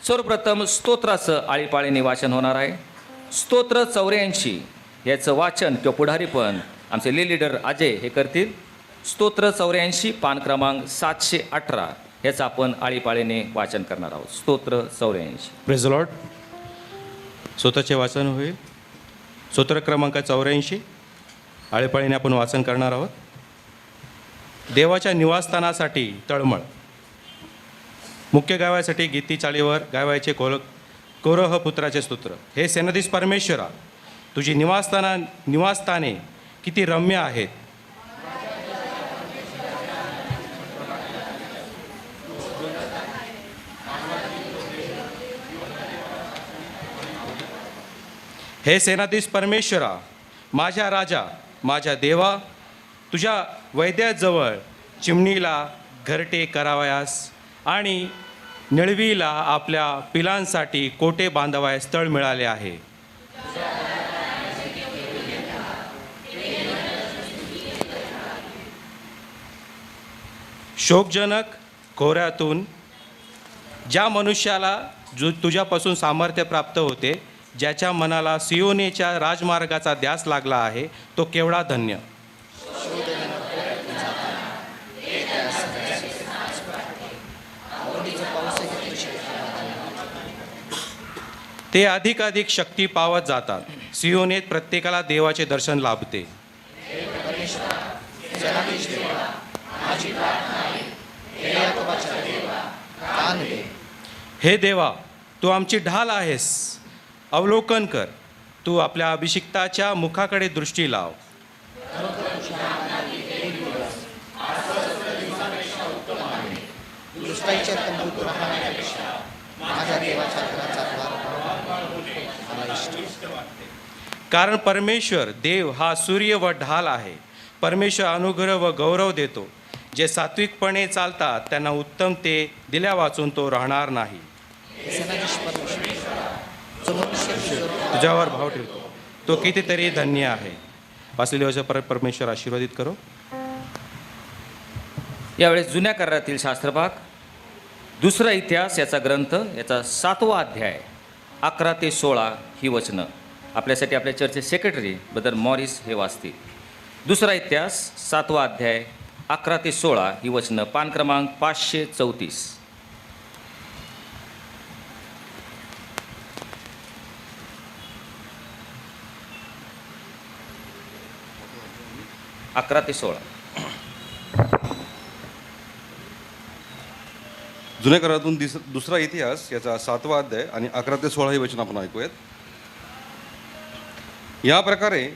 सर्वप्रथम स्तोत्राचं आळीपाळीने वाचन होणार आहे. स्तोत्र 84 याचं वाचन किंवा पुढारीपण आमचे लीडर अजय हे करतील. स्तोत्र 84 पान क्रमांक 718 याचं आपण आळीपाळीने वाचन करणार आहोत. स्तोत्र 84. Praise the Lord. स्तोत्राचे वाचन होईल. स्तोत्र क्रमांक 84 आळीपाळीने आपण वाचन करणार आहोत. देवाच्या निवासस्थानासाठी तळमळ. मुख्य गावासाठी गीती चाळीवर गावाचे कोरह पुत्राचे स्तोत्र. हे सेनाधीश परमेश्वरा, तुझी निवासस्थाने किती रम्य आहेत. हे सेनाधीश परमेश्वरा, माझ्या राजा, माझ्या देवा, तुझ्या वैद्याजवळ चिमणीला घरटे करावयास आणि निळवीला आपल्या पिलांसाठी कोटे बांधावयास तळ मिळाले आहे. शोकजनक खोऱ्यातून ज्या मनुष्याला तुझ्यापासून सामर्थ्य प्राप्त होते, ज्याच्या मनाला सियोनेच्या राजमार्गाचा ध्यास लागला आहे, तो केवढा धन्य. ते अधिकाधिक शक्ती पावत जातात. सियोनेत प्रत्येकाला देवाचे दर्शन लाभते. हे देवा, तू आमची ढाल आहेस. अवलोकन कर. तू आपल्या अभिषिक्ताच्या मुखाकडे दृष्टी लाव. कारण परमेश्वर देव हा सूर्य व ढाल आहे. परमेश्वर अनुग्रह व गौरव देतो. जे सात्विकपणे चालतात त्यांना उत्तम ते दिल्या वाचून तो राहणार नाही. तुझ्यावर भाव ठेवतो, तो कितीतरी धन्य आहे. वाचलेले वचन परमेश्वर आशीर्वादित करो. यावेळेस जुन्या करारातील शास्त्रभाग दुसरा इतिहास याचा ग्रंथ याचा 7वा अध्याय 11 ते 16 ही वचनं आपल्यासाठी आपल्या चर्चचे सेक्रेटरी ब्रदर मॉरिस हे वाचतील. दुसरा इतिहास 7वा अध्याय 11 ते 16 ही वचनं पान क्रमांक 534. 11 ते 16. जुन्या करारातून दुसरा इतिहास याचा 7वा अध्याय आणि 11 ते 16 ही वचन आपण ऐकूयात. या प्रकारे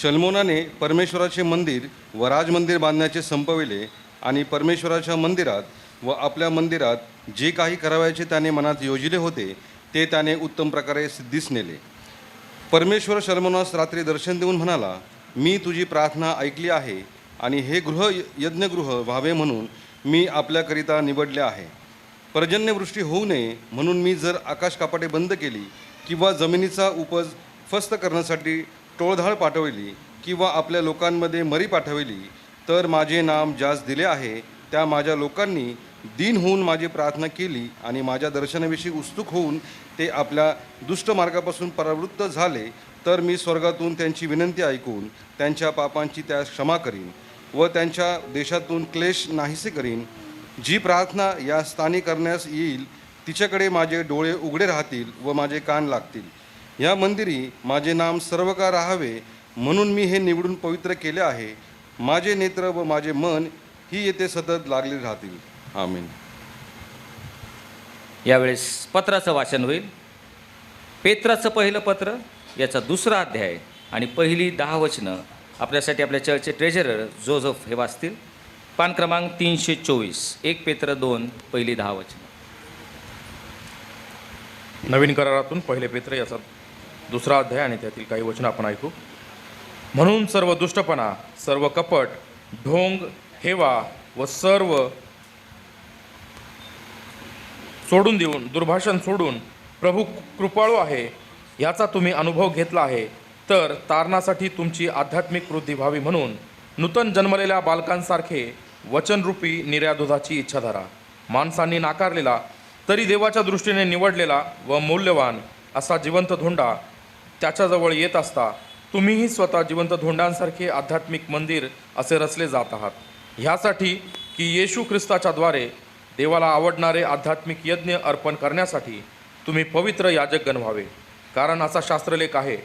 शल्मोनाने परमेश्वराचे मंदिर व राजमंदिर बांधण्याचे संपविले आणि परमेश्वराच्या मंदिरात व आपल्या मंदिरात जे काही करावयाचे त्याने मनात योजिले होते ते त्याने उत्तम प्रकारे सिद्धीस नेले. परमेश्वर शल्मोनास रात्री दर्शन देऊन म्हणाला, मी तुझी प्रार्थना ऐकली आहे आणि हे गृह यज्ञगृह व्हावे म्हणून मी आपल्याकरिता निवडले आहे. पर्जन्यवृष्टी होऊ नये म्हणून मी जर आकाश कापाटे बंद केली किंवा जमिनीचा उपज फस्त करण्यासाठी टोळधाळ पाठवली किंवा आपल्या लोकांमध्ये मरी पाठवली, तर माझे नाम ज्यास दिले आहे त्या माझ्या लोकांनी दीन होऊन माझी प्रार्थना केली आणि माझ्या दर्शनाविषयी उत्सुक होऊन ते आपल्या दुष्ट मार्गापासून परावृत्त झाले, तर मी स्वर्गातून त्यांची विनंती ऐकून त्यांच्या पापांची त्यास क्षमा करीन व त्यांच्या देशातून क्लेश नाहीसे करीन. जी प्रार्थना या स्थानी करण्यास येईल तिच्याकडे माझे डोळे उघडे राहतील व माझे कान लागतील. या मंदिरी माझे नाम सर्व का राहावे म्हणून मी हे निवडून पवित्र केले आहे. माझे नेत्र व माझे मन ही येथे सतत लागले राहतील. आमीन. यावेळेस पत्राचं वाचन होईल. पेत्राचं पहिलं पत्र याचा 2रा अध्याय आणि पहिली 10 वचनं आपल्यासाठी आपल्या चर्चचे ट्रेझरर जोझफ हे वाचतील. पान क्रमांक 324. 1 पेत्र 2 पहिली 10 वचनं. नवीन करारातून पहिले पेत्र याचा 2रा अध्याय आणि त्यातील काही वचनं आपण ऐकू. म्हणून सर्व दुष्टपणा, सर्व कपट, ढोंग, हेवा व सर्व सोडून देऊन, दुर्भाषण सोडून प्रभू कृपाळू आहे याचा तुम्ही अनुभव घेतला आहे, तर तारणासाठी तुमची आध्यात्मिक वृद्धी व्हावी म्हणून नूतन जन्मलेल्या बालकांसारखे वचनरूपी निर्या दुधाची इच्छा धरा. माणसांनी नाकारलेला तरी देवाच्या दृष्टीने निवडलेला व मौल्यवान असा जिवंत धोंडा त्याच्याजवळ येत असता तुम्हीही स्वतः जिवंत धोंडांसारखे आध्यात्मिक मंदिर असे रचले जात आहात. ह्यासाठी की येशू ख्रिस्ताच्याद्वारे देवाला आवडणारे आध्यात्मिक यज्ञ अर्पण करण्यासाठी तुम्ही पवित्र याजकगण व्हावे. कारण असा शास्त्रलेख आहे,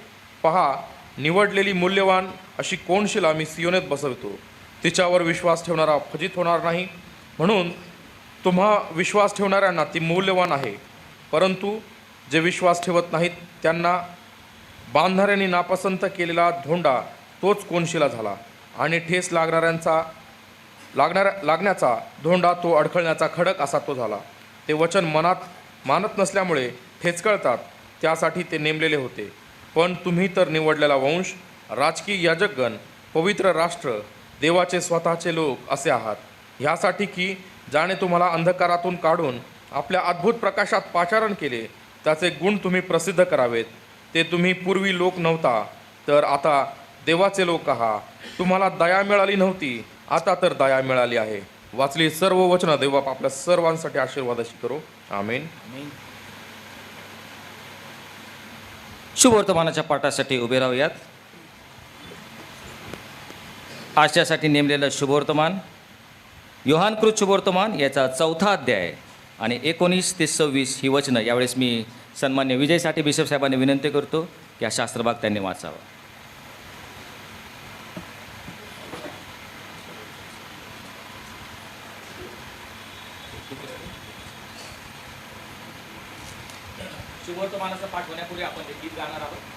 पहा, निवडलेली मूल्यवान अशी कोण शिला मी सियोनेत बसवतो, तिच्यावर विश्वास ठेवणारा फजित होणार नाही. म्हणून तुम्हा विश्वास ठेवणाऱ्यांना ती मौल्यवान आहे. परंतु जे विश्वास ठेवत नाहीत त्यांना बांधणाऱ्यांनी नापसंत केलेला धोंडा तोच कोनशिला झाला आणि ठेस लागण्याचा धोंडा तो अडखळण्याचा खडक असा तो झाला. ते वचन मनात मानत नसल्यामुळे ठेचकळतात, त्यासाठी ते नेमलेले होते. पण तुम्ही तर निवडलेला वंश, राजकीय याजकगण, पवित्र राष्ट्र, देवाचे स्वतःचे लोक असे आहात. ह्यासाठी की ज्याने तुम्हाला अंधकारातून काढून आपल्या अद्भुत प्रकाशात पाचारण केले त्याचे गुण तुम्ही प्रसिद्ध करावेत. ते तुम्ही पूर्वी लोक नव्हता तर आता देवाचे लोक आहात. तुम्हाला दया मिळाली नव्हती, आता तर दया मिळाली आहे. वाचली सर्व वचनं देव आपल्या सर्वांसाठी आशीर्वादाची करो. आमेन. शुभवर्तमानाच्या पाठासाठी उभे राहूयात. आजच्यासाठी नेमलेलं शुभवर्तमान योहानकृत शुभवर्तमान याचा 4था अध्याय आणि 19 ते 26 ही वचनं. यावेळेस मी सन्मान्य विजयसाठी बिशप साहेबांनी विनंती करतो की हा शास्त्रभाग त्यांनी वाचावा. शुभवर्तमानाचा पाठ होण्यापूर्वी आपण हे गीत गाणार आहोत.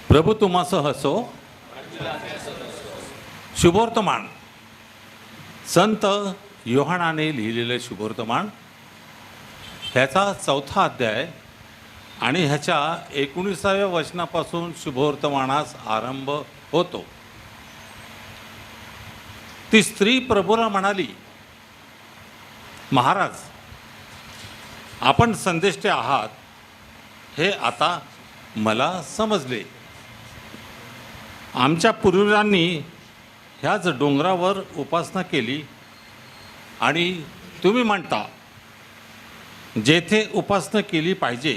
प्रभू तुम्हासह असो. शुभवर्तमान संत योहानाने लिहिलेले शुभवर्तमान ह्याचा 4था अध्याय आणि ह्याच्या 19व्या वचनापासून शुभवर्तमानास आरंभ होतो. ती स्त्री प्रभूला म्हणाली, महाराज, आपण संदेष्टे आहात हे आता मला समजले. आमच्या पूर्वजांनी ह्याच डोंगरावर उपासना केली आणि तुम्ही म्हणता जेथे उपासना केली पाहिजे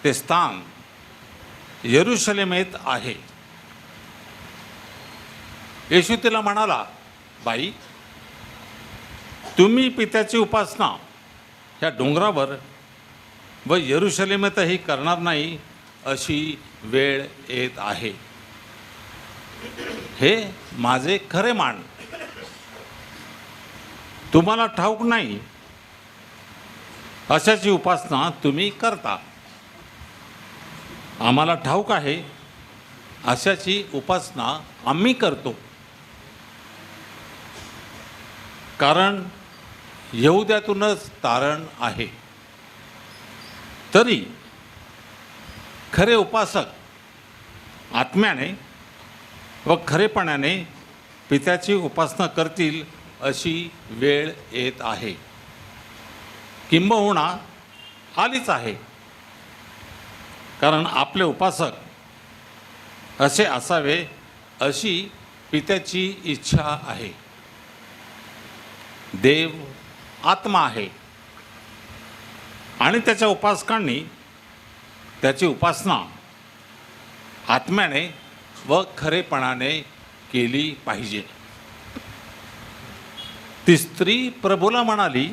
ते स्थान यरुशलेमेत आहे. येशू तिला म्हणाला, बाई, तुम्ही पित्याची उपासना ह्या डोंगरावर व यरुशलेमेतही करणार नाही अशी वेळ येत आहे. हे माझे खरे मान. तुम्हाला ठाऊक नाही अशाची उपासना तुम्ही करता. आम्हाला ठाऊक आहे अशाची उपासना आम्ही करतो. कारण यहुद्यातूनच तारण आहे. तरी खरे उपासक आत्म्याने व खरेपणाने पित्याची उपासना करतील अशी वेळ येत आहे, किंबहुना आलीच आहे. कारण आपले उपासक असे असावे अशी पित्याची इच्छा आहे. देव आत्मा आहे आणि त्याच्या उपासकांनी त्याची उपासना आत्म्याने व खरेपणाने केली पाहिजे. ती स्त्री प्रभूला म्हणाली,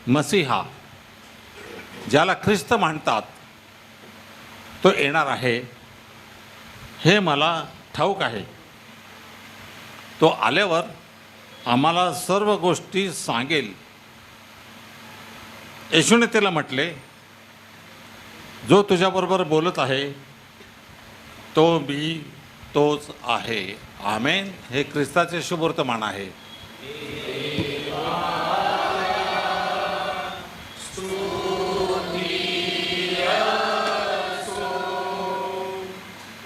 मसीहा ज्याला ख्रिस्त म्हणतात तो येणार आहे हे मला ठाऊक आहे. तो आल्यावर आम्हाला सर्व गोष्टी सांगेल. येशूने त्याला म्हटले, जो तुझ्याबरोबर बोलत आहे तो मी तोच आहे. आमेन. हे ख्रिस्ताचे शुभवर्तमान आहे.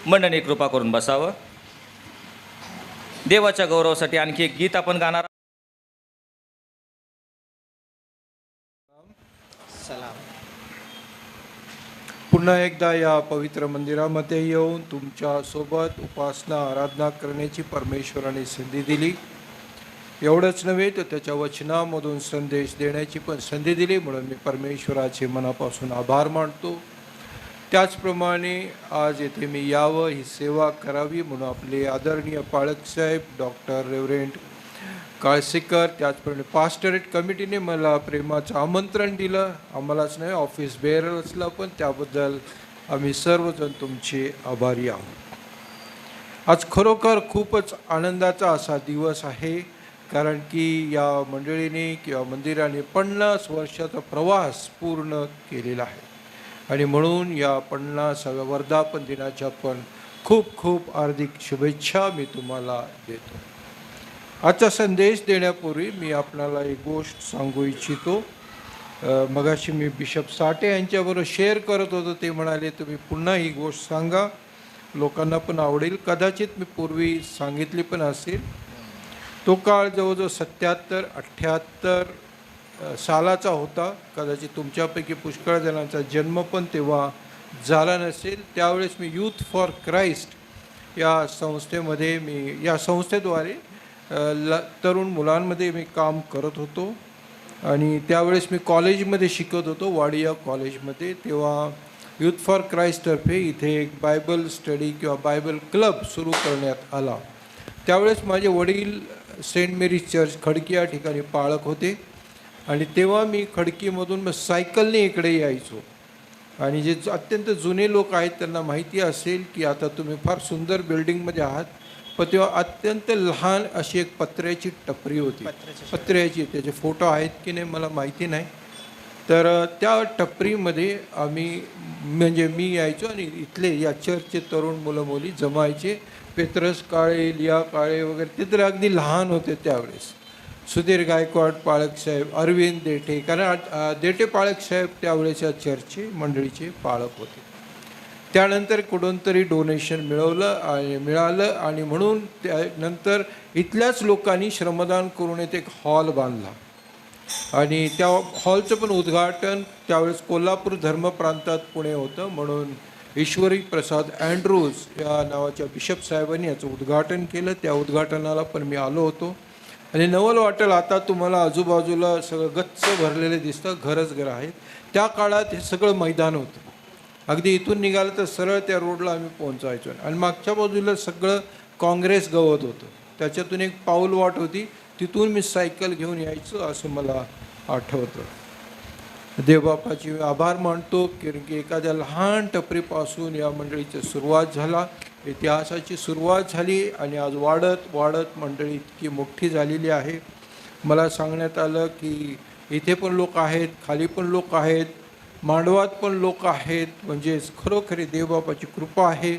मंडळी कृपा करून बसावं. देवाच्या गौरवासाठी आणखी एक गीत आपण गाणार. पुन्हा एकदा या पवित्र मंदिरामध्ये येऊन तुमच्या सोबत उपासना आराधना करण्याची परमेश्वराने संधी दिली. एवढंच नव्हे तर त्याच्या वचनामधून संदेश देण्याची पण संधी दिली, म्हणून मी परमेश्वराचे मनापासून आभार मानतो. त्याचप्रमाणे आज येथे मी यावं, ही सेवा करावी म्हणून आपले आदरणीय पाळकसाहेब डॉक्टर रेव्हरेंड काळसेकर, त्याचप्रमाणे पास्टरेट कमिटीने मला प्रेमाचं आमंत्रण दिलं. आम्हालाच नाही, ऑफिस बेअरर्सला पण, त्याबद्दल आम्ही सर्वजण तुमचे आभारी आहोत. आज खरोखर खूपच आनंदाचा असा दिवस आहे, कारण की या मंडळीने किंवा मंदिराने 50 वर्षाचा प्रवास पूर्ण केलेला आहे आणि म्हणून या 50व्या वर्धापन दिनाच्या पण खूप खूप हार्दिक शुभेच्छा मी तुम्हाला देतो. आजचा संदेश देण्यापूर्वी मी आपणाला एक गोष्ट सांगू इच्छितो. मगाशी मी बिशप साठे यांच्याबरोबर शेअर करत होतो. ते म्हणाले तुम्ही पुन्हा ही गोष्ट सांगा, लोकांना पण आवडेल. कदाचित मी पूर्वी सांगितली पण असेल. तो काळ जवळजवळ 77-78 सालाचा होता. कदाचित तुमच्यापैकी पुष्कळ जणांचा जन्म पण तेव्हा झाला नसेल. त्यावेळेस मी यूथ फॉर क्राइस्ट या संस्थेमध्ये, मी या संस्थेद्वारे तरुण मुलांमध्ये मी काम करत होतो आणि त्यावेळेस मी कॉलेजमध्ये शिकत होतो, वाडिया कॉलेजमध्ये. तेव्हा यूथ फॉर क्राइस्टतर्फे इथे एक बायबल स्टडी किंवा बायबल क्लब सुरू करण्यात आला. त्यावेळेस माझे वडील सेंट मेरीज चर्च खडकी या ठिकाणी पाळक होते आणि तेव्हा मी खडकीमधून मग सायकलने इकडे यायचो. आणि जे अत्यंत जुने लोक आहेत त्यांना माहिती असेल की आता तुम्ही फार सुंदर बिल्डिंगमध्ये आहात, पण तेव्हा अत्यंत लहान अशी एक पत्र्याची टपरी होती. पत्र्याची, त्याचे फोटो आहेत की नाही मला माहिती नाही. तर त्या टपरीमध्ये आम्ही, म्हणजे मी यायचो आणि इथले या चर्चचे तरुण मुलं मुली जमायचे. पेत्रस काळे, लिया काळे वगैरे, ते तर अगदी लहान होते त्यावेळेस. सुधीर गायकवाड पाळकसाहेब, अरविंद देठे, कारण देठे पाळकसाहेब त्यावेळेच्या चर्चचे मंडळीचे पाळक होते. त्यानंतर कुठून तरी डोनेशन मिळालं आणि म्हणून त्यानंतर इथल्याच लोकांनी श्रमदान करून एक हॉल बांधला आणि त्या हॉलचं पण उद्घाटन त्यावेळेस कोल्हापूर धर्मप्रांतात पुणे होतं, म्हणून ईश्वरी प्रसाद अँड्रूज या नावाच्या बिशप साहेबांनी याचं उद्घाटन केलं. त्या उद्घाटनाला पण मी आलो होतो आणि नवल वाटेल, आता तुम्हाला आजूबाजूला सगळं गच्च भरलेलं दिसतं, घरच घर आहेत. त्या काळात हे सगळं मैदान होतं. अगदी इथून निघालं तर सरळ त्या रोडला आम्ही पोहोचायचो आणि मागच्या बाजूला सगळं काँग्रेस गवत होतं. त्याच्यातून एक पाऊल वाट होती, तिथून मी सायकल घेऊन यायचो असं मला आठवतं. देवबापाची आभार मानतो की एखाद्या लहान टपरीपासून या मंडळीची सुरुवात झाला, इतिहासाची सुरुवात झाली आणि आज वाढत वाढत मंडळी इतकी मोठी झालेली आहे. मला सांगण्यात आलं की इथे पण लोक आहेत, खाली पण लोक आहेत, मांडवात पण लोक आहेत. म्हणजे खरोखरी देवबापाची कृपा आहे.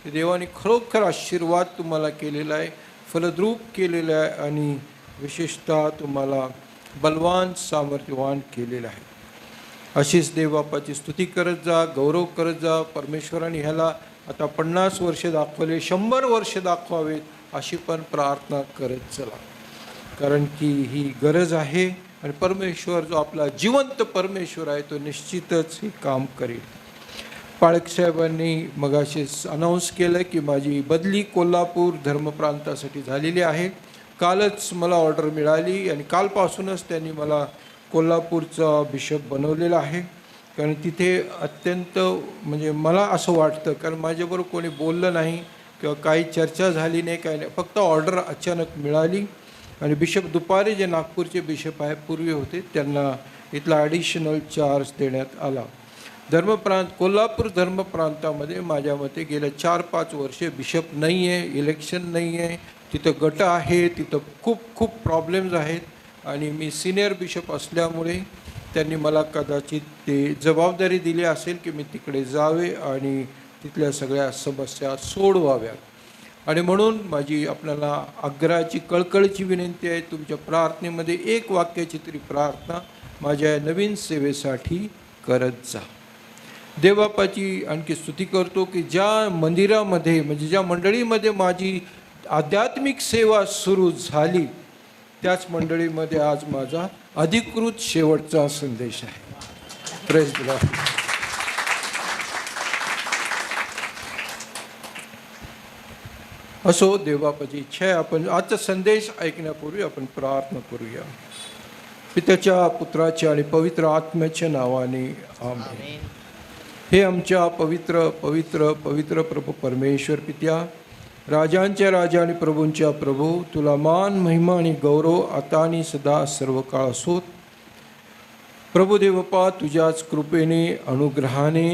देवाने खरोखर आशीर्वाद तुम्हाला केलेला आहे, फलद्रूप केलेला आहे आणि विशेषतः तुम्हाला बलवान सामर्थ्यवान केलेलं आहे. अशीच देवबापाची स्तुती करत जा, गौरव करत जा. परमेश्वराने ह्याला आता 50 वर्ष दाखवले, 100 वर्ष दाखवावेत अशी पण प्रार्थना करत चला, कारण की ही गरज आहे आणि परमेश्वर जो आपला जिवंत परमेश्वर आहे तो निश्चितच हे काम करेल. पाळकसाहेबांनी मगाशीच अनाऊन्स केलं की माझी बदली कोल्हापूर धर्मप्रांतासाठी झालेली आहे. कालच मला ऑर्डर मिळाली आणि कालपासूनच त्यांनी मला कोल्हापूरचा बिशप बनवलेला आहे. कारण तिथे अत्यंत, म्हणजे मला असं वाटतं, कारण माझ्याबरोबर कोणी बोललं नाही किंवा काही चर्चा झाली नाही, काही नाही, फक्त ऑर्डर अचानक मिळाली आणि बिशप दुपारी जे नागपूरचे बिशप आहे पूर्वी होते त्यांना इथला ॲडिशनल चार्ज देण्यात आला. कोल्हापूर धर्मप्रांतामध्ये माझ्या मते गेल्या 4-5 वर्षे बिशप नाही आहे, इलेक्शन नाही आहे, तिथं गट आहे, तिथं खूप प्रॉब्लेम्स आहेत आणि मी सिनियर बिशप असल्यामुळे त्यांनी मला कदाचित ते जबाबदारी दिली असेल की मी तिकडे जावे आणि तिथल्या सगळ्या समस्या सोडवाव्यात. आणि म्हणून माझी आपल्याला आग्रहाची कळकळीची विनंती आहे, तुमच्या प्रार्थनेमध्ये एक वाक्याची तरी प्रार्थना माझ्या या नवीन सेवेसाठी करत जा. देवबापाची आणखी स्तुती करतो की ज्या मंदिरामध्ये म्हणजे ज्या मंडळीमध्ये माझी आध्यात्मिक सेवा सुरू झाली त्याच मंडळीमध्ये आज माझा अधिकृत शेवटचा संदेश आहे. Praise the Lord. असो, देवबापाची इच्छा आहे. आपण आजचा संदेश ऐकण्यापूर्वी आपण प्रार्थना करूया. पित्याच्या, पुत्राच्या आणि पवित्र आत्म्याच्या नावाने आमेन. हे आमच्या पवित्र पवित्र पवित्र प्रभू परमेश्वर पित्या, राजांच्या राजा आणि प्रभूंच्या प्रभू, तुला मान, महिमा आणि गौरव आता आणि सदा सर्व काळ असोत. प्रभू देवपा, तुझ्याच कृपेने, अनुग्रहाने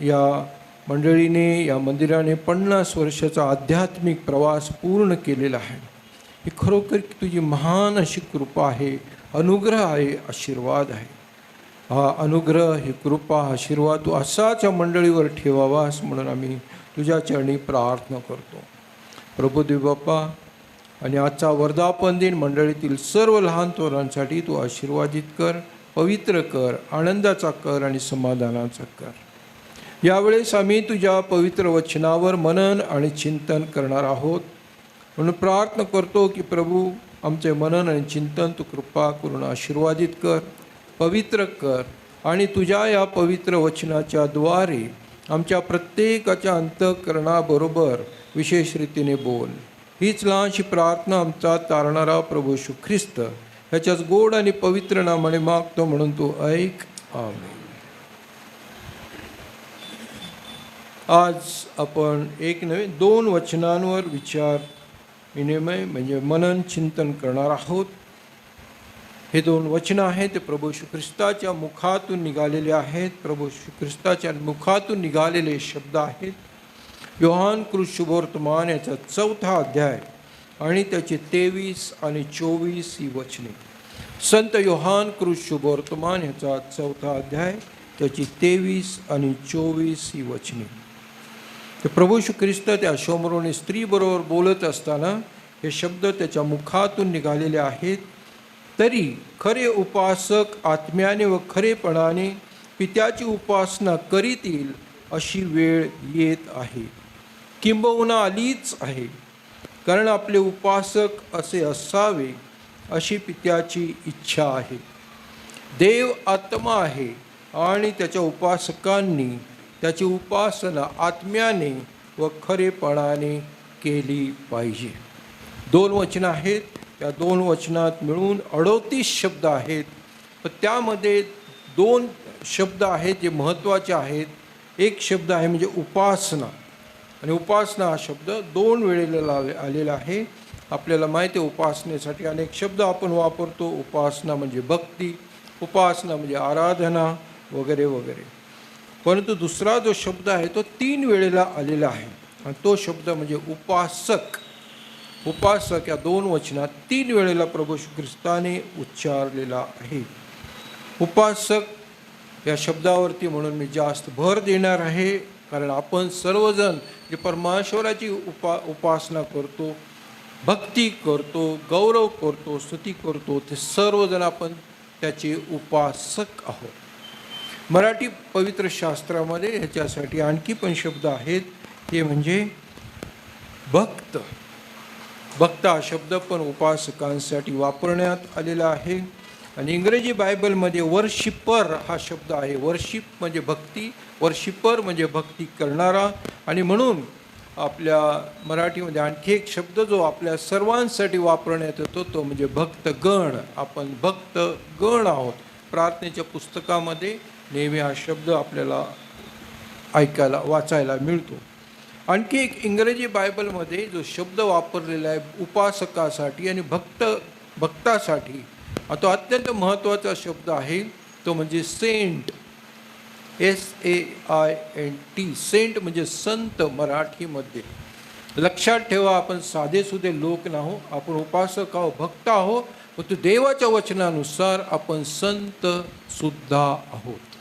या मंडळीने, या मंदिराने 50 वर्षाचा आध्यात्मिक प्रवास पूर्ण केलेला आहे. ही खरोखर तुझी महान अशी कृपा आहे, अनुग्रह आहे, आशीर्वाद आहे. हा अनुग्रह, ही कृपा, आशीर्वाद तू असाच या मंडळीवर ठेवावास म्हणून आम्ही तुझ्या चरणी प्रार्थना करतो. प्रभू देवबापा, आणि आजचा वर्धापन दिन मंडळीतील सर्व लहान थोरांसाठी तू आशीर्वादित कर, पवित्र कर, आनंदाचा कर आणि समाधानाचा कर. यावेळेस आम्ही तुझ्या पवित्र वचनावर मनन आणि चिंतन करणार आहोत. म्हणून प्रार्थना करतो की प्रभू, आमचे मनन आणि चिंतन तू कृपा करून आशीर्वादित कर, पवित्र कर आणि तुझ्या या पवित्र वचनाच्या द्वारे आमच्या प्रत्येकाच्या अंतःकरणाबरोबर विशेष रीतीने बोल. हीच लहानशी प्रार्थना आमचा तारणारा प्रभू येशू ख्रिस्त ह्याच्याच गोड आणि पवित्र नामाने मागतो, म्हणून तू ऐक. आमेन. आज आपण एक नव्हे 2 वचनांवर विचार विनिमय म्हणजे मनन चिंतन करणार आहोत. हे 2 वचनं आहेत ते प्रभू येशू ख्रिस्ताच्या मुखातून निघालेले आहेत. प्रभू येशू ख्रिस्ताच्या मुखातून निघालेले शब्द आहेत. योहान कृत शुभवर्तमान याचा 4था अध्याय आणि त्याचे 23 आणि 24 ही वचने. संत योहान कृत शुभवर्तमान याचा 4था अध्याय, त्याची 23 आणि 24 ही वचने. तर प्रभू येशू ख्रिस्त त्या शोमरोनी स्त्रीबरोबर बोलत असताना हे शब्द त्याच्या मुखातून निघालेले आहेत. तरी खरे उपासक आत्म्याने व खरेपणाने पित्याची उपासना करीतील अशी वेळ येत आहे, किंबहुना आलीच आहे. कारण आपले उपासक असे असावे अशी पित्याची इच्छा आहे. देव आत्मा आहे आणि त्याच्या उपासकांनी त्याची उपासना आत्म्याने व खरेपणाने केली पाहिजे. 2 वचनं आहेत. त्या 2 वचनात मिळून 38 शब्द आहेत. पण त्यामध्ये 2 शब्द आहेत जे महत्त्वाचे आहेत. एक शब्द आहे म्हणजे उपासना, आणि उपासना हा शब्द 2 वेळेला आलेला आहे. आपल्याला माहिती आहे उपासनेसाठी अनेक शब्द आपण वापरतो. उपासना म्हणजे भक्ती, उपासना म्हणजे आराधना वगैरे वगैरे. परंतु दुसरा जो शब्द आहे तो 3 वेळेला आलेला आहे, आणि तो शब्द म्हणजे उपासक. उपासक या 2 वचनात 3 वेळेला प्रभू येशू ख्रिस्ताने उच्चारलेला आहे. उपासक या शब्दावरती म्हणून मी जास्त भर देणार आहे, कारण आपण सर्वजण जे परमेश्वराची उपासना करतो, भक्ती करतो, गौरव करतो, स्तुती करतो, ते सर्वजण आपण त्याचे उपासक आहोत. मराठी पवित्र शास्त्रामध्ये ह्याच्यासाठी आणखी पण शब्द आहेत, ते म्हणजे भक्त. भक्त हा शब्द पण उपासकांसाठी वापरण्यात आलेला आहे. आणि इंग्रजी बायबलमध्ये वर्शिपर हा शब्द आहे. वर्शिप म्हणजे भक्ती, वर्शिपर म्हणजे भक्ती करणारा. आणि म्हणून आपल्या मराठीमध्ये आणखी एक शब्द जो आपल्या सर्वांसाठी वापरण्यात येतो तो म्हणजे भक्तगण. आपण भक्तगण आहोत. प्रार्थनेच्या पुस्तकामध्ये नेहमी हा शब्द आपल्याला ऐकायला वाचायला मिळतो. आणखी एक इंग्रजी बायबलमध्ये जो शब्द वापरलेला आहे उपासकासाठी आणि भक्तासाठी, तो अत्यंत महत्त्वाचा शब्द आहे. तो म्हणजे सेंट. SAINT. सेंट म्हणजे संत मराठीमध्ये. लक्षात ठेवा, आपण साधेसुधे लोक नाहो, आपण उपासक आहो, भक्त आहो, परंतु देवाच्या वचनानुसार आपण संत सुद्धा आहोत.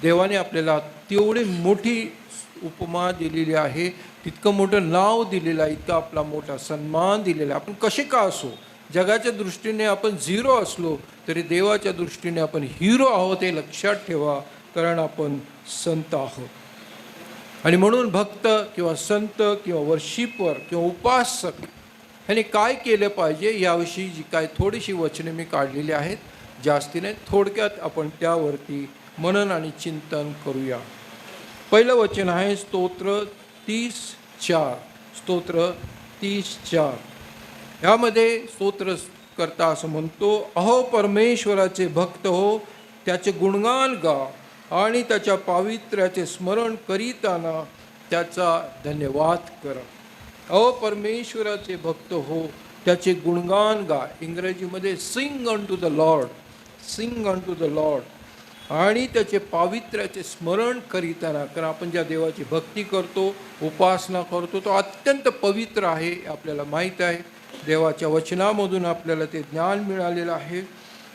देवाने आपल्याला तेवढी मोठी उपमा दिलेली आहे, तितकं मोठं नाव दिलेलं आहे, इतका आपला मोठा सन्मान दिलेला आहे. आपण कसे का असो, जगाच्या दृष्टीने आपण झिरो असलो तरी देवाच्या दृष्टीने आपण हिरो आहोत हे लक्षात ठेवा, कारण आपण संत आहोत. आणि म्हणून भक्त किंवा संत किंवा वर्शिपर किंवा उपासक ह्याने काय केलं पाहिजे याविषयी जी काय थोडीशी वचने मी काढलेली आहेत, जास्ती नाही, थोडक्यात आपण त्यावरती मनन आणि चिंतन करूया. पहिलं वचन आहे स्तोत्र 30:4. स्तोत्र 30:4 यामध्ये स्तोत्र करता असं म्हणतो, अहो परमेश्वराचे भक्त हो, त्याचे गुणगान गा आणि त्याच्या पावित्र्याचे स्मरण करीताना त्याचा धन्यवाद करा. अहो परमेश्वराचे भक्त हो, त्याचे गुणगान गा. इंग्रजीमध्ये sing unto the Lord, sing unto the Lord. आणि त्याचे पावित्र्याचे स्मरण करीताना, कारण आपण ज्या देवाची भक्ती करतो, उपासना करतो, तो अत्यंत पवित्र आहे आपल्याला माहीत आहे. देवाच्या वचनामधून आपल्याला ते ज्ञान मिळालेलं आहे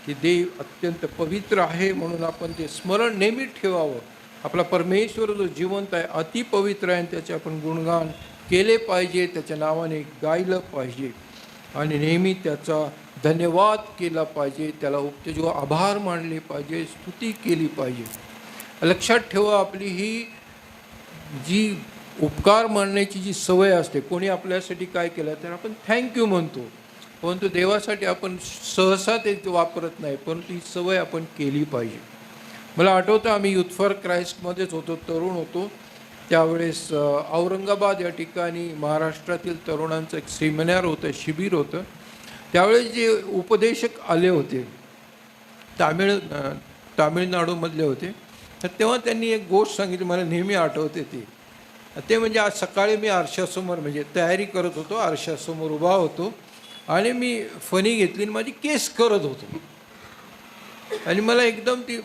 की देव अत्यंत पवित्र आहे, म्हणून आपण ते स्मरण नेहमी ठेवावं. आपला परमेश्वर जो जिवंत आहे, अतिपवित्र आहे, आणि त्याचे आपण गुणगान केले पाहिजे, त्याच्या नावाने गायलं पाहिजे आणि नेहमी त्याचा धन्यवाद केला पाहिजे, त्याला त्याचे आभार मानले पाहिजे, स्तुती केली पाहिजे. लक्षात ठेवा, आपली ही जी उपकार मानण्याची जी सवय असते, कोणी आपल्यासाठी काय केलं तर आपण थँक्यू म्हणतो, परंतु देवासाठी आपण सहसा ते वापरत नाही, परंतु ही सवय आपण केली पाहिजे. मला आठवतं आम्ही युथ फॉर क्राईस्टमध्येच होतो, तरुण होतो त्यावेळेस. औरंगाबाद या ठिकाणी महाराष्ट्रातील तरुणांचं एक सेमिनार होतं, शिबिर होतं. त्यावेळेस जे उपदेशक आले होते तामिळनाडूमधले होते, तर तेव्हा त्यांनी एक गोष्ट सांगितली, मला नेहमी आठवते ते म्हणजे आज सकाळी मी आरशासमोर म्हणजे तयारी करत होतो, आरशासमोर उभा होतो आणि मी फणी घेतली आणि माझी केस करत होतो. आणि मला एकदम ती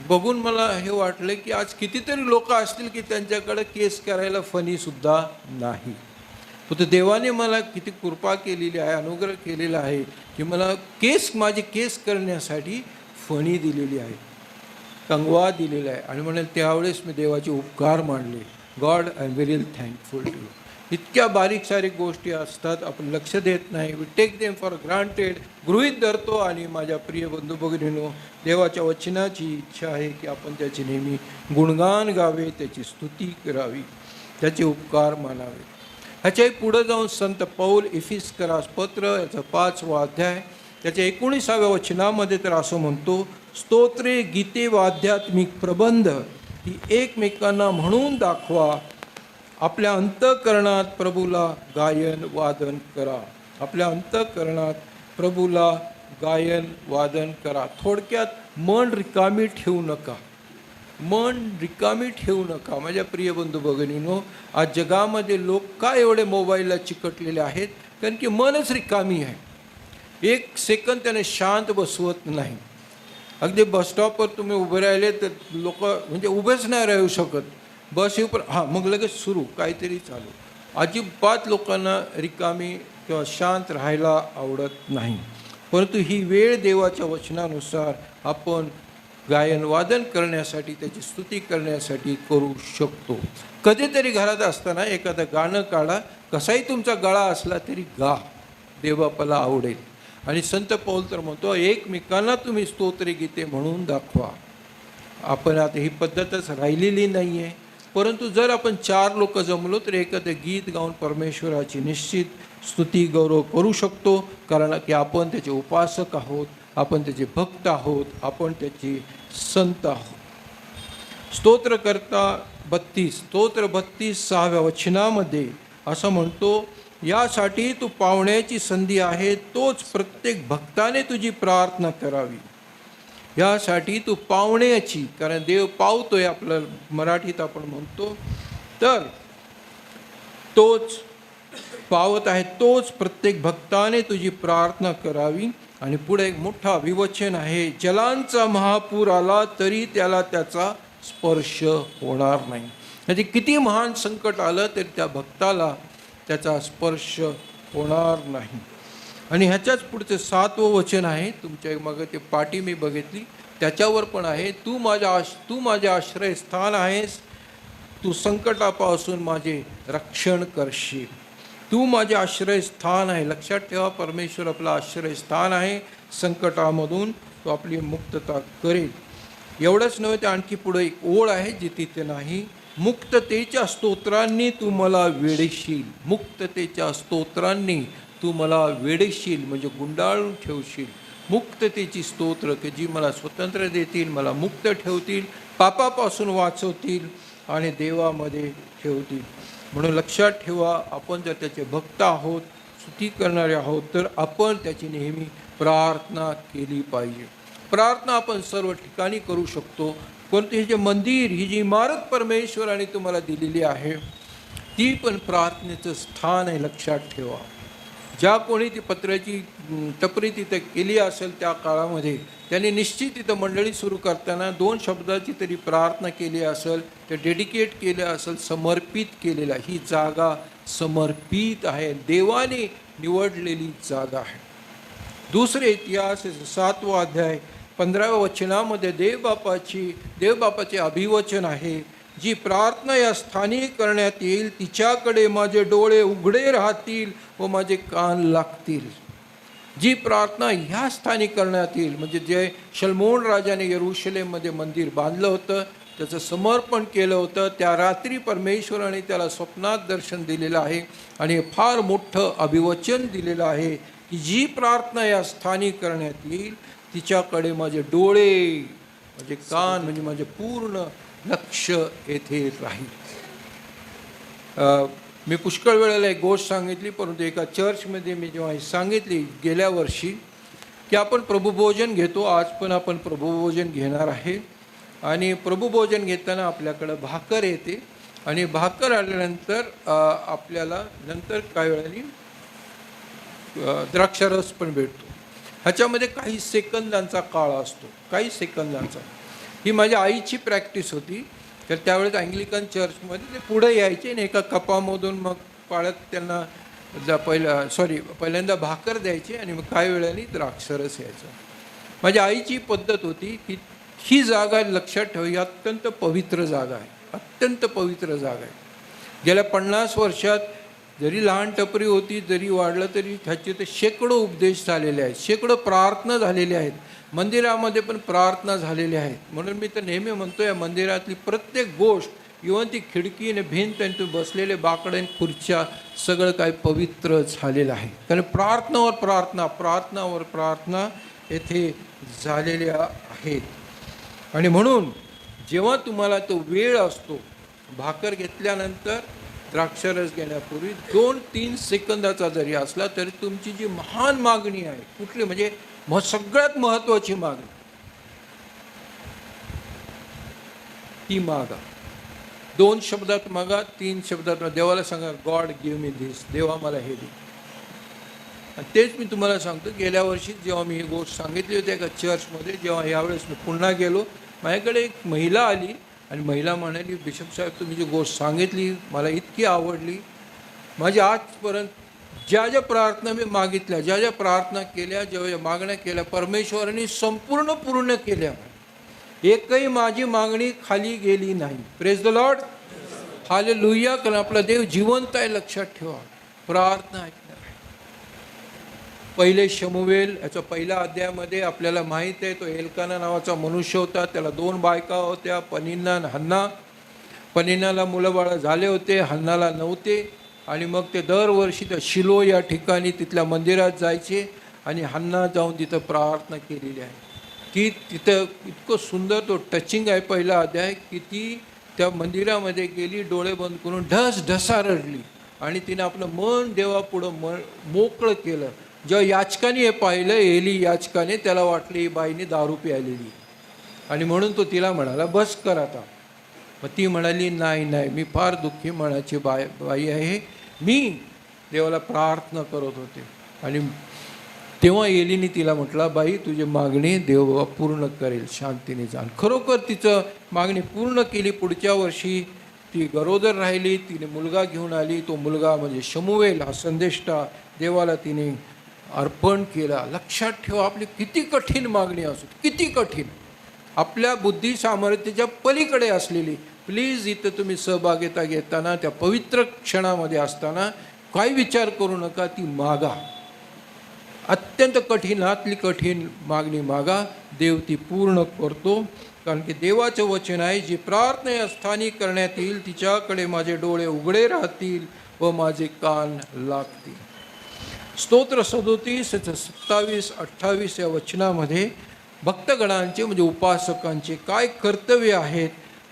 बघून मला हे वाटलं की आज कितीतरी लोक असतील की त्यांच्याकडे केस करायला फणीसुद्धा नाही. तर देवाने मला किती कृपा केलेली आहे, अनुग्रह केलेला आहे की मला माझे केस करण्यासाठी फणी दिलेली आहे, कंगवा दिलेला आहे. आणि म्हणाल त्यावेळेस मी देवाचे उपकार मानले. God I am very thankful to you. इतक्या बारीक सारीक गोष्टी असतात, आपण लक्ष देत नाही, we take them for granted, गृहीत धरतो. आणि माझ्या प्रिय बंधू भगिनींनो, देवाच्या वचनाची इच्छा आहे की आपण त्याचे नेहमी गुणगान गावे, त्याची स्तुती करावी, त्याचे उपकार मानावे. ह्याच्याही पुढं जाऊन संत पौल इफिस्करास पत्र याचा 5वा अध्याय त्याच्या 19व्या वचनामध्ये तर असं म्हणतो, स्तोत्रे, गीते व आध्यात्मिक प्रबंध ही एकमेकांना म्हणून दाखवा, आपल्या अंतःकरणात प्रभूला गायन वादन करा. आपल्या अंतःकरणात प्रभूला गायन वादन करा. थोडक्यात मन रिकामी ठेवू नका, मन रिकामी ठेवू नका. माझ्या प्रिय बंधू भगिनींनो, आज जगामध्ये लोक का एवढे मोबाईलला चिकटलेले आहेत? कारण की मनच रिकामी आहे. एक सेकंद त्याने शांत बसवत नाही. अगदी बसस्टॉपवर तुम्ही उभे राहिले तर लोक म्हणजे उभेच नाही राहू शकत. बस येऊ पण हां मग लगेच सुरू काहीतरी चालू. अजिबात लोकांना रिकामी किंवा शांत राहायला आवडत नाही. परंतु ही वेळ देवाच्या वचनानुसार आपण गायन वादन करण्यासाठी, त्याची स्तुती करण्यासाठी करू शकतो. कधीतरी घरात असताना एखादं गाणं काढा, कसाही तुमचा गळा असला तरी गा, देवबापाला आवडेल. आणि संत पौल तर म्हणतो, एकमेकांना तुम्ही स्तोत्रे गीते म्हणून दाखवा. आपण आता ही पद्धतच राहिलेली नाही आहे, परंतु जर आपण 4 लोक जमलो तर एखादं गीत गाऊन परमेश्वराची निश्चित स्तुती गौरव करू शकतो. कारण की आपण त्याचे उपासक आहोत, आपण त्याचे भक्त आहोत, आपण त्याचे संत आहोत. स्तोत्रकर्ता 32 स्तोत्र 32व्या वचनामध्ये असं म्हणतो, यासाठी तू पावण्याची संधी आहे, तोच प्रत्येक भक्ताने तुझी प्रार्थना करावी. यासाठी तू पावण्याची, कारण देव पावतोय आपलं मराठीत आपण म्हणतो, तर तोच पावत आहे, तोच प्रत्येक भक्ताने तुझी प्रार्थना करावी. आणि पुढे एक मोठा विवचन आहे, जलांचा महापूर आला तरी त्याला त्याचा स्पर्श होणार नाही. म्हणजे किती महान संकट आलं तरी त्या भक्ताला त्याचा स्पर्श होणार नाही. आणि ह्याच्याच पुढचं 7वं वचन आहे, तुमच्या मग ते पाटी मी बघितली त्याच्यावर पण आहे, तू माझे आश्रयस्थान आहेस, तू संकटापासून माझे रक्षण करशील. तू माझे आश्रयस्थान आहे. लक्षात ठेवा, परमेश्वर आपला आश्रयस्थान आहे. संकटामधून तो आपली मुक्तता करेल. एवढंच नव्हे, तर आणखी पुढे एक ओळ आहे जी तिथे नाही. मुक्ततेच्या स्तोत्रांनी तू मला वेडेशील. मुक्ततेच्या स्तोत्रांनी तू मला वेडेशील म्हणजे गुंडाळून ठेवशील. मुक्ततेची स्तोत्र की जी मला स्वतंत्र देतील, मला मुक्त ठेवतील, पापापासून वाचवतील आणि देवामध्ये ठेवतील. म्हणून लक्षात ठेवा, आपण जर त्याचे भक्त आहोत, स्तुती करणारे आहोत, तर आपण त्याची नेहमी प्रार्थना केली पाहिजे. प्रार्थना आपण सर्व ठिकाणी करू शकतो, पण हे जे मंदिर, ही जी इमारत परमेश्वराने तुम्हाला दिलेली आहे, ती पण प्रार्थनेचं स्थान आहे. लक्षात ठेवा, ज्या कोणी ती पत्र्याची टपरी तिथं केली असेल त्या काळामध्ये, त्यांनी निश्चित तिथं मंडळी सुरू करताना 2 शब्दाची तरी प्रार्थना केली असेल, ते डेडिकेट केलं असेल, समर्पित केलेला. ही जागा समर्पित आहे, देवाने निवडलेली जागा आहे. दुसरे इतिहास 7वा अध्याय 15व्या वचनामध्ये देवबापाचे अभिवचन आहे, जी प्रार्थना या स्थानी करण्यात येईल तिच्याकडे माझे डोळे उघडे राहतील व माझे कान लागतील. जी प्रार्थना ह्या स्थानी करण्यात येईल, म्हणजे जे शलमोन राजाने यरूशलेममध्ये मंदिर बांधलं होतं, त्याचं समर्पण केलं होतं, त्या रात्री परमेश्वराने त्याला स्वप्नात दर्शन दिलेलं आहे आणि फार मोठं अभिवचन दिलेलं आहे की जी प्रार्थना या स्थानी करण्यात येईल तिच्याकडे माझे डोळे, माझे कान, म्हणजे माझे पूर्ण लक्ष येथे राहील. मी पुष्कळ वेळेला एक गोष्ट सांगितली, परंतु एका चर्चमध्ये मी जेव्हा सांगितली गेल्या वर्षी की आपण प्रभुभोजन घेतो, आज पण आपण प्रभुभोजन घेणार आहे. आणि प्रभुभोजन घेताना आपल्याकडं भाकर येते आणि भाकर आल्यानंतर आपल्याला नंतर काही वेळाने द्राक्षारस पण भेटतो. ह्याच्यामध्ये काही सेकंदांचा काळ असतो, काही सेकंदांचा. ही माझ्या आईची प्रॅक्टिस होती. तर त्यावेळेस अँग्लिकन चर्चमध्ये ते पुढे यायचे आणि एका कपामधून मग पाळत त्यांना पहिल्यांदा भाकर द्यायची आणि मग काही वेळाने द्राक्षरस यायचा. माझ्या आईची पद्धत होती की ही जागा लक्षात ठेवा, ही अत्यंत पवित्र जागा आहे, अत्यंत पवित्र जागा आहे. गेल्या 50 वर्षात जरी लहान टपरी होती, जरी वाढलं तरी ह्याचे ते शेकडो उपदेश झालेले आहेत, शेकडो प्रार्थना झालेल्या आहेत, मंदिरामध्ये पण प्रार्थना झालेल्या आहेत. म्हणून मी तर नेहमी म्हणतो, या मंदिरातली प्रत्येक गोष्ट, इव्हन ती खिडकी आणि भिंत आणि तुम्ही बसलेले बाकडे खुर्च्या, सगळं काय पवित्र झालेलं आहे. कारण प्रार्थनावर प्रार्थना, प्रार्थनावर प्रार्थना येथे झालेल्या आहेत. आणि म्हणून जेव्हा तुम्हाला तो वेळ असतो, भाकर घेतल्यानंतर द्राक्षरस घेण्यापूर्वी 2-3 सेकंदाचा जरी असला तरी तुमची जी महान मागणी आहे, कुठली म्हणजे सगळ्यात महत्त्वाची मागणी, ती मागा. 2 शब्दात मागा, 3 शब्दात देवाला सांगा, गॉड गिव्ह मी धिस, देवा मला हे दे. आणि तेच मी तुम्हाला सांगतो, गेल्या वर्षी जेव्हा मी ही गोष्ट सांगितली होती एका चर्चमध्ये, जेव्हा यावेळेस मी पुन्हा गेलो, माझ्याकडे एक महिला आली आणि महिला म्हणाली, बिशप साहेब तुम्ही जी गोष्ट सांगितली मला इतकी आवडली. माझ्या आजपर्यंत ज्या ज्या प्रार्थना मी मागितल्या, ज्या ज्या प्रार्थना केल्या, ज्या मागण्या केल्या, परमेश्वराने संपूर्ण पूर्ण केल्या. एकही माझी मागणी खाली गेली नाही. Praise the Lord, hallelujah. कारण आपला देव जिवंत आहे. लक्षात ठेवा, प्रार्थना ऐकणार आहे. पहिले शमूएल याच्या पहिल्या अध्यायामध्ये आपल्याला माहीत आहे, तो एल्काना नावाचा मनुष्य होता, त्याला 2 बायका होत्या, पनिन्ना आणि हन्ना. पनिन्नाला मुलंबाळं झाले होते, हन्नाला नव्हते. आणि मग ते दरवर्षी त्या शिलो या ठिकाणी तिथल्या मंदिरात जायचे आणि हन्ना जाऊन तिथं प्रार्थना केलेली आहे. की तिथं इतकं सुंदर तो टचिंग आहे पहिला अध्याय, की ती त्या मंदिरामध्ये गेली, डोळे बंद करून ढसा रडली आणि तिने आपलं मन देवापुढं मोकळं केलं. जेव्हा याचकाने हे पाहिलं, एली याचकाने, त्याला वाटलं ही बाईने दारू प्यायलेली आणि म्हणून तो तिला म्हणाला, बस कर आता. मग ती म्हणाली, नाही नाही, मी फार दुःखी मनाची बाई आहे, मी देवाला प्रार्थना करत होते. आणि तेव्हा एलीने तिला म्हटलं, बाई तुझी मागणी देव पूर्ण करेल, शांतीने जा. खरोखर तिचं मागणी पूर्ण केली. पुढच्या वर्षी ती गरोदर राहिली, तिने मुलगा घेऊन आली. तो मुलगा म्हणजे शमूएल हा संदेष्टा, देवाला तिने अर्पण केला. लक्षात ठेवा, आपली किती कठीण मागणी असू, किती कठीण, आपल्या बुद्धी सामर्थ्याच्या पलीकडे असलेली, प्लीज इथं तुम्ही सहभागिता घेताना त्या पवित्र क्षणामध्ये असताना काही विचार करू नका, ती मागा. अत्यंत कठीणातली कठीण मागणी मागा, देव ती पूर्ण करतो. कारण की देवाचं वचन आहे, जी प्रार्थना या स्थानी करण्यात येईल तिच्याकडे माझे डोळे उघडे राहतील व माझे कान लागतील. स्तोत्र 37 27-28 या वचनामध्ये भक्तगणांचे म्हणजे उपासकांचे काय कर्तव्य आहेत,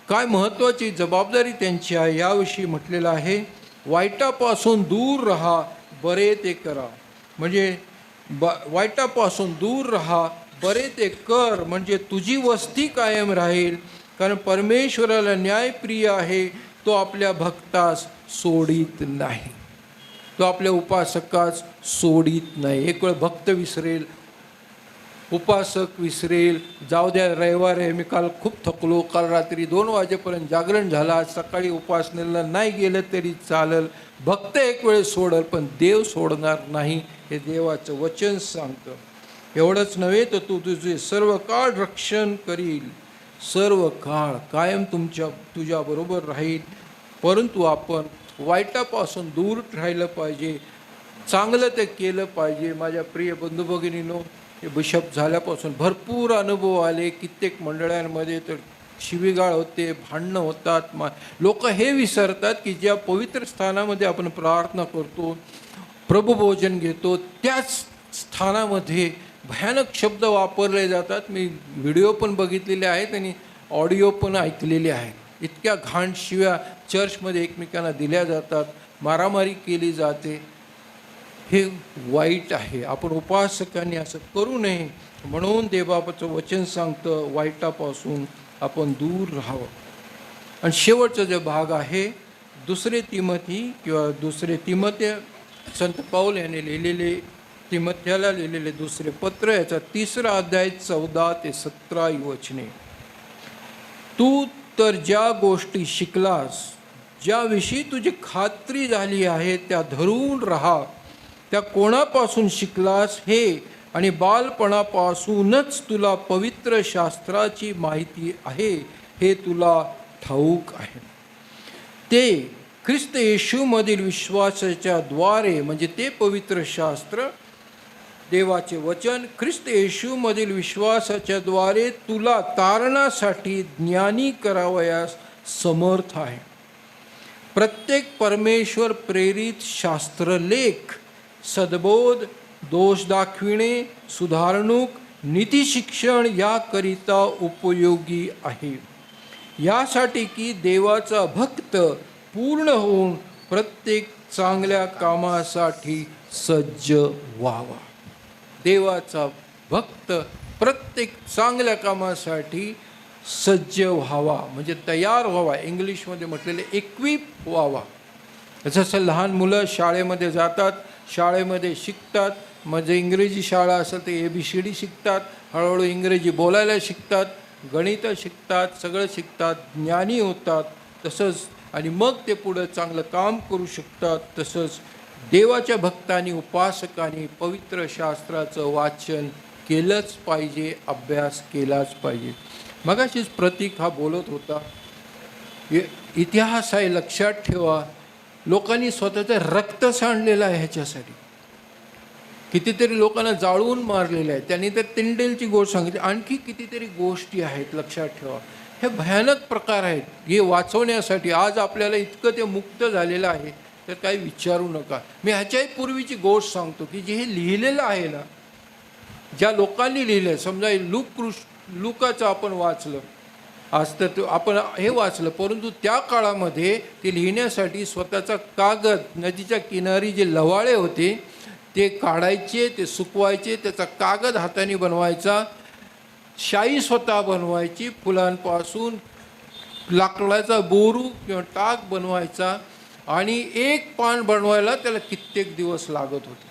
काय महत्त्वाची जबाबदारी त्यांची आहे याविषयी म्हटलेलं आहे. वाईटापासून दूर राहा, बरे ते करा. म्हणजे वाईटापासून दूर राहा, बरे ते कर, म्हणजे तुझी वस्ती कायम राहील. कारण परमेश्वराला न्यायप्रिय आहे, तो आपल्या भक्तास सोडित नाही, तो आपल्या उपासकास सोडित नाही. एक वेळ भक्त विसरेल, उपासक विसरेल, जाऊ द्या रविवार आहे, मी काल खूप थकलो, काल रात्री 2 वाजेपर्यंत जागरण झालं, आज सकाळी उपासनेला नाही गेलं तरी चालेल. भक्त एक वेळ सोडल, पण देव सोडणार नाही, हे देवाचं वचन सांगतं. एवढंच नव्हे तर तू तुझे सर्व काळ रक्षण करील, सर्व काळ कायम तुझ्याबरोबर राहील. परंतु आपण वाईटापासून दूर राहिलं पाहिजे, चांगलं ते केलं पाहिजे. माझ्या प्रिय बंधू भगिनींनो, हे बिशप झाल्यापासून भरपूर अनुभव आले. कित्येक मंडळांमध्ये तर शिवीगाळ होते, भांडणं होतात. लोक हे विसरतात की ज्या पवित्र स्थानामध्ये आपण प्रार्थना करतो, प्रभुभोजन घेतो, त्याच स्थानामध्ये भयानक शब्द वापरले जातात. मी व्हिडिओ पण बघितलेले आहेत आणि ऑडिओ पण ऐकलेले आहेत. इतक्या घाण शिव्या चर्चमध्ये एकमेकांना दिल्या जातात, मारामारी केली जाते. हे वाईट आहे. आपण उपासकांनी असं करू नये. म्हणून देवबापाचं वचन सांगतं, वाईटापासून आपण दूर राहावं. आणि शेवटचा जो भाग आहे, 2 तिमोथी किंवा 2 तिमोथी, संत पौल यांनी लिहिलेले, तिमोथ्याला लिहिलेले 2 पत्र, याचा 3रा अध्याय 14 ते 17 ही वचने. तू तर ज्या गोष्टी शिकलास, ज्याविषयी तुझी खात्री झाली आहे, त्या धरून राहा. त्या कोणापासून शिकलास हे, आणि बालपणापासूनच तुला पवित्र शास्त्राची माहिती आहे हे तुला ठाऊक आहे. ते ख्रिस्त येशूमधील विश्वासाच्या द्वारे, म्हणजे ते पवित्र शास्त्र, देवाचे वचन ख्रिस्त येशूमधील विश्वासाच्या द्वारे तुला तारणासाठी ज्ञानी करावयास समर्थ आहे. प्रत्येक परमेश्वर प्रेरित शास्त्रलेख सद्बोध, दोष दाखविणे, सुधारणूक, नीतिशिक्षण याकरिता उपयोगी आहे, यासाठी की देवाचा भक्त पूर्ण होऊन प्रत्येक चांगल्या कामासाठी सज्ज व्हावा. देवाचा भक्त प्रत्येक चांगल्या कामासाठी सज्ज व्हावा, म्हणजे तयार व्हावा. इंग्लिशमध्ये म्हटलेले इक्विप व्हावा. जसं लहान मुलं शाळेमध्ये जातात, शाळेमध्ये शिकतात, म्हणजे इंग्रजी शाळा असेल तर ABCD शिकतात, हळूहळू इंग्रजी बोलायला शिकतात, गणित शिकतात, सगळं शिकतात, ज्ञानी होतात. तसंच आणि मग ते पुढं चांगलं काम करू शकतात. तसंच देवाच्या भक्तांनी, उपासकांनी पवित्र शास्त्राचं वाचन केलंच पाहिजे, अभ्यास केलाच पाहिजे. मगाशीच प्रतीक हा बोलत होता, इतिहास आहे, लक्षात ठेवा. लोकांनी स्वतःचं रक्त सांडलेलं आहे ह्याच्यासाठी. कितीतरी लोकांना जाळून मारलेलं आहे. त्यांनी तर तिंडेलची गोष्ट सांगितली, आणखी कितीतरी गोष्टी आहेत, लक्षात ठेवा. हे भयानक प्रकार आहेत. हे वाचवण्यासाठी आज आपल्याला इतकं ते मुक्त झालेलं आहे तर काही विचारू नका. मी ह्याच्याही पूर्वीची गोष्ट सांगतो की जे हे लिहिलेलं आहे ना, ज्या लोकांनी लिहिलं, समजा लुकाचं आपण वाचलं, आज तर आपण हे वाचलं, परंतु त्या काळामध्ये ते लिहिण्यासाठी स्वतःचा कागद, नदीच्या किनारी जे लवाळे होते ते काढायचे, ते सुकवायचे, त्याचा कागद हाताने बनवायचा, शाई स्वतः बनवायची, फुलांपासून लाकडाचा बोरू किंवा टाक बनवायचा, आणि एक पान बनवायला त्याला कित्येक दिवस लागत होते.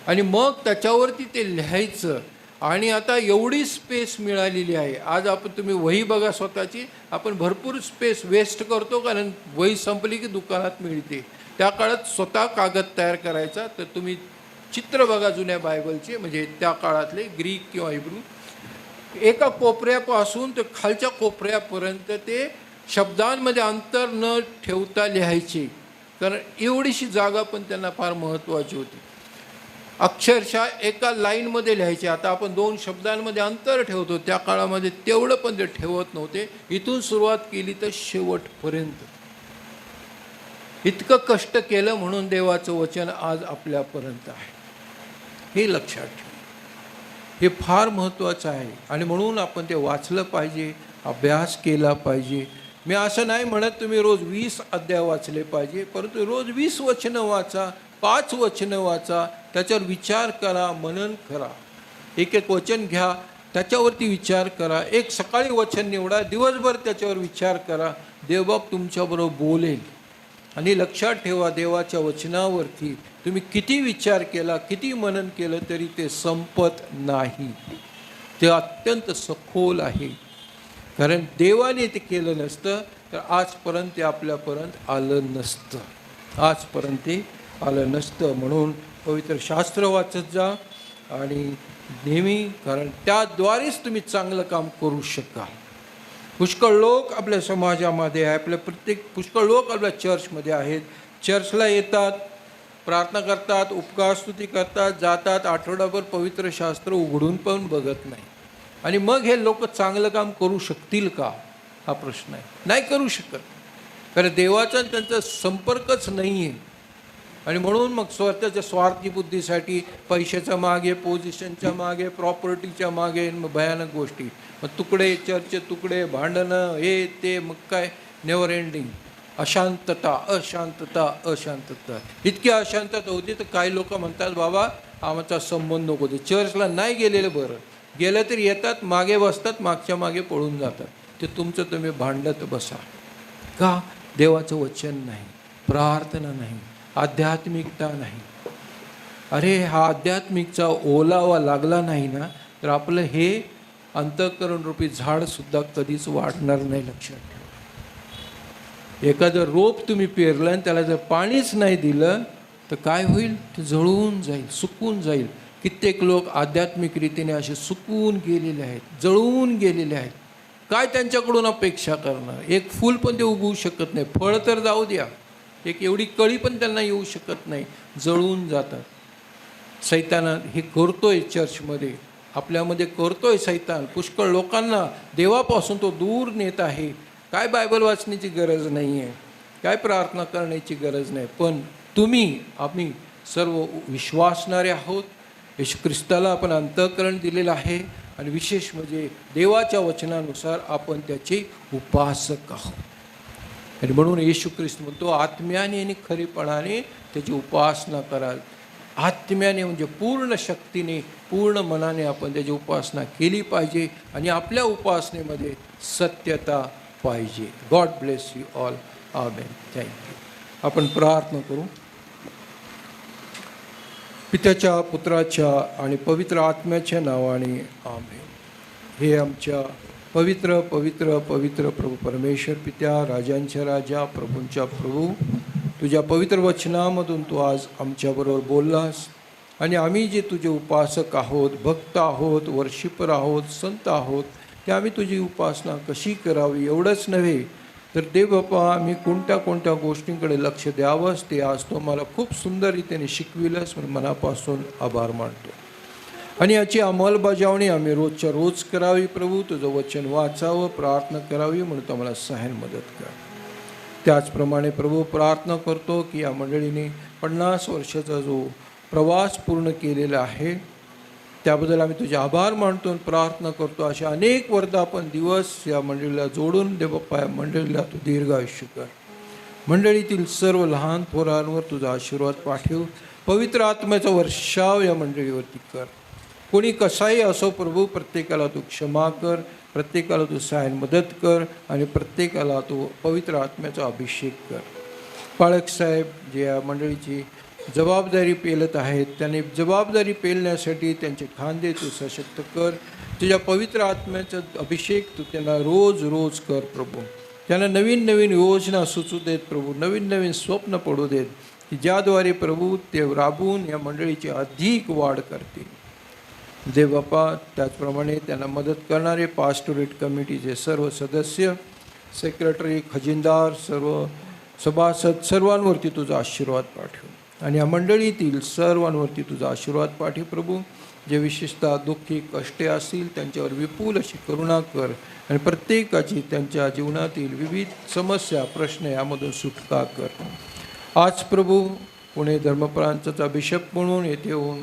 आणि मग त्याच्यावरती ते लिहायचं. आणि आता एवढी स्पेस मिळालेली आहे. आज तुम्ही वही बघा स्वतःची, आपण भरपूर स्पेस वेस्ट करतो, कारण वही संपली की दुकानात मिळते. त्या काळात स्वतः कागद तयार करायचा. तर तुम्ही चित्र बघा जुन्या बायबलचे, म्हणजे त्या काळातले ग्रीक किंवा हिब्रू, एका कोपऱ्यापासून ते खालच्या कोपऱ्यापर्यंत ते शब्दांमध्ये अंतर न ठेवता लिहायचे, कारण एवढीशी जागा पण त्यांना फार महत्त्वाची होती. अक्षरशः एका लाईनमध्ये लिहायचे. आता आपण 2 शब्दांमध्ये अंतर ठेवतो, त्या काळामध्ये तेवढं पण ते ठेवत नव्हते. इथून सुरुवात केली तर शेवटपर्यंत. इतकं कष्ट केलं म्हणून देवाचं वचन आज आपल्यापर्यंत आहे, हे लक्षात ठेवा. हे फार महत्त्वाचं आहे आणि म्हणून आपण ते वाचलं पाहिजे, अभ्यास केला पाहिजे. मी असं नाही म्हणत तुम्ही रोज 20 अध्याय वाचले पाहिजे, परंतु रोज 20 वचनं वाचा, 5 वचनं वाचा, त्याच्यावर विचार करा, मनन करा. एक एक वचन घ्या, त्याच्यावरती विचार करा. एक सकाळी वचन निवडा, दिवसभर त्याच्यावर विचार करा. देवबाप तुमच्याबरोबर बोलेल. आणि लक्षात ठेवा, देवाच्या वचनावरती तुम्ही किती विचार केला, किती मनन केलं तरी ते संपत नाही. ते अत्यंत सखोल आहे. कारण देवाने ते केलं नसतं तर आजपर्यंत ते आपल्यापर्यंत आलं नसतं. आजपर्यंत ते आलं नसतं. म्हणून पवित्र शास्त्र वाचत जा आणि नेहमी, कारण त्याद्वारेच तुम्ही चांगलं काम करू शकाल. पुष्कळ लोक आपल्या समाजामध्ये आहे, आपल्या पुष्कळ लोक आपल्या चर्चमध्ये आहेत. चर्चला येतात, प्रार्थना करतात, उपकारस्तुती करतात, जातात, आठवडाभर पवित्र शास्त्र उघडून पण बघत नाही. आणि मग हे लोक चांगलं काम करू शकतील का, हा प्रश्न आहे. नाही करू शकत, कारण देवाचा त्यांचा संपर्कच नाही आहे. आणि म्हणून मग स्वतःच्या स्वार्थी बुद्धीसाठी पैशाच्या मागे, पोझिशनच्या मागे, प्रॉपर्टीच्या मागे, मग भयानक गोष्टी, मग तुकडे, चर्चचे तुकडे, भांडणं, हे ते, मग काय नेव्हर एंडिंग. अशांतता, अशांतता, अशांतता. इतकी अशांतता होती तर काही लोक म्हणतात, बाबा आमचा संबंध नको, ते चर्चला नाही गेलेलं बरं. गेलं तरी येतात, मागे बसतात, मागच्या मागे पळून जातात. ते तुमचं तुम्ही भांडत बसा. का? देवाचं वचन नाही, प्रार्थना नाही, आध्यात्मिकता नाही. अरे हा आध्यात्मिकचा ओलावा लागला नाही ना तर आपलं हे अंतःकरण रूपी झाडसुद्धा कधीच वाढणार नाही. लक्षात ठेवा. एखादं रोप तुम्ही पेरलं आणि त्याला जर पाणीच नाही दिलं तर काय होईल? ते जळून जाईल, सुकून जाईल. कित्येक लोक आध्यात्मिक रीतीने असे सुकून गेलेले आहेत, जळून गेलेले आहेत. काय त्यांच्याकडून अपेक्षा करणार? एक फूल पण ते उगवू शकत नाही. फळ तर जाऊ द्या, एक एवढी कळी पण त्यांना येऊ शकत नाही. जळून जातात. सैतान हे करतोय, चर्चमध्ये आपल्यामध्ये करतोय सैतान. पुष्कळ लोकांना देवापासून तो दूर नेत आहे. काय बायबल वाचण्याची गरज नाही आहे, काय प्रार्थना करण्याची गरज नाही. पण तुम्ही, आम्ही सर्व विश्वासणारे आहोत. येशू ख्रिस्ताला आपण अंतःकरण दिलेलं आहे आणि विशेष म्हणजे देवाच्या वचनानुसार आपण त्याचे उपासक आहोत. आणि म्हणून येशू ख्रिस्त म्हणतो, आत्म्याने आणि खरेपणाने त्याची उपासना कराल. आत्म्याने म्हणजे पूर्ण शक्तीने, पूर्ण मनाने आपण त्याची उपासना केली पाहिजे आणि आपल्या उपासनेमध्ये सत्यता पाहिजे. God bless you all. Amen. Thank you. आपण प्रार्थना करू. पित्याच्या, पुत्राच्या आणि पवित्र आत्म्याच्या नावाने आमेन. हे आमच्या पवित्र पवित्र पवित्र प्रभू परमेश्वर पित्या, राजांच्या राजा, प्रभूंच्या प्रभू, तुझ्या पवित्र वचनामधून तू आज आमच्याबरोबर बोललास आणि आम्ही जे तुझे उपासक आहोत, भक्त आहोत, वर्शिपर आहोत, संत आहोत, ते आम्ही तुझी उपासना कशी करावी एवढंच नव्हे तर देव बापा आम्ही कोणत्या कोणत्या गोष्टींकडे लक्ष द्यावंच ते आज तो मला खूप सुंदर रीतीने शिकविलंस, म्हणून मनापासून आभार मानतो. आणि याची अंमलबजावणी आम्ही रोजच्या रोज करावी. प्रभू तुझं वचन वाचावं, प्रार्थना करावी, म्हणून आम्हाला सहाय्य मदत कर. त्याचप्रमाणे प्रभू प्रार्थना करतो की या मंडळीने 50 वर्षाचा जो प्रवास पूर्ण केलेला आहे त्याबद्दल आम्ही तुझे आभार मानतो आणि प्रार्थना करतो. अशा अनेक वर्धापन दिवस या मंडळीला जोडून दे बाप्पा. या मंडळीला तू दीर्घ आयुष्य कर. मंडळीतील सर्व लहान थोरांवर तुझा आशीर्वाद पाठव. पवित्र आत्म्याचा वर्षाव या मंडळीवरती कर. कोणी कसाही असो प्रभू, प्रत्येकाला तू क्षमा कर, प्रत्येकाला तू सहाय्य मदत कर आणि प्रत्येकाला तू पवित्र आत्म्याचा अभिषेक कर. पाळक साहेब जे या मंडळीची जबाबदारी पेलत आहेत, त्यांनी जबाबदारी पेलण्यासाठी त्यांचे खांदे तू सशक्त कर. तुझ्या पवित्र आत्म्याचा अभिषेक तू त्यांना रोज रोज कर प्रभू. त्यांना नवीन नवीन योजना सुचू देत प्रभू, नवीन नवीन स्वप्न पडू देत की ज्याद्वारे प्रभू ते राबवून या मंडळीची अधिक वाढ करतील. देव बाप्पा, त्याचप्रमाणे त्यांना मदत करणारे पास्टोरेट कमिटीचे सर्व सदस्य, सेक्रेटरी, खजिनदार, सर्व सभासद, सर्वांवरती तुझा आशीर्वाद पाठव आणि या मंडळीतील सर्वांवरती तुझा आशीर्वाद पाठव प्रभू. जे विशेषतः दुःखी कष्टे असतील त्यांच्यावर विपुल अशी करुणा कर आणि प्रत्येकाची त्यांच्या जीवनातील विविध समस्या, प्रश्न यामधून सुटका कर. आज प्रभू पुणे धर्मप्रांताचा बिशप म्हणून येथे येऊन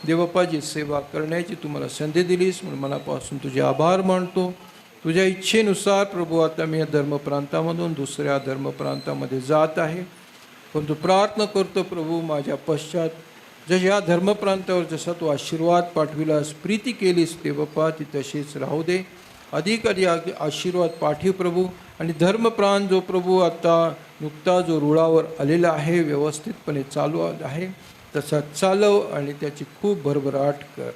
देवबाप्पाची सेवा करण्याची तुम्हाला संधी दिलीस म्हणून मनापासून तुझे आभार मानतो. तुझ्या इच्छेनुसार प्रभू आता मी या धर्मप्रांतामधून दुसऱ्या धर्मप्रांतामध्ये जात आहे, परंतु प्रार्थना करतो प्रभू माझ्या पश्चात जसे या धर्मप्रांतावर जसा तू आशीर्वाद पाठविलास, प्रीती केलीस देवबाप्पा, ती तशीच राहू दे. अधिक अधिक आशीर्वाद पाठव प्रभू. आणि धर्मप्रांत जो प्रभू आता नुकता जो रुळावर आलेला आहे, व्यवस्थितपणे चालू आहे, तसा चालव आणि त्याची खूप भरभराट कर.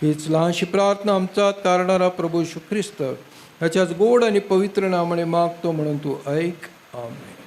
हीच लहानशी प्रार्थना आमचा तारणारा प्रभू येशू ख्रिस्त ह्याच्याच गोड आणि पवित्र नामाने मागतो म्हणून तू ऐक. आमेन.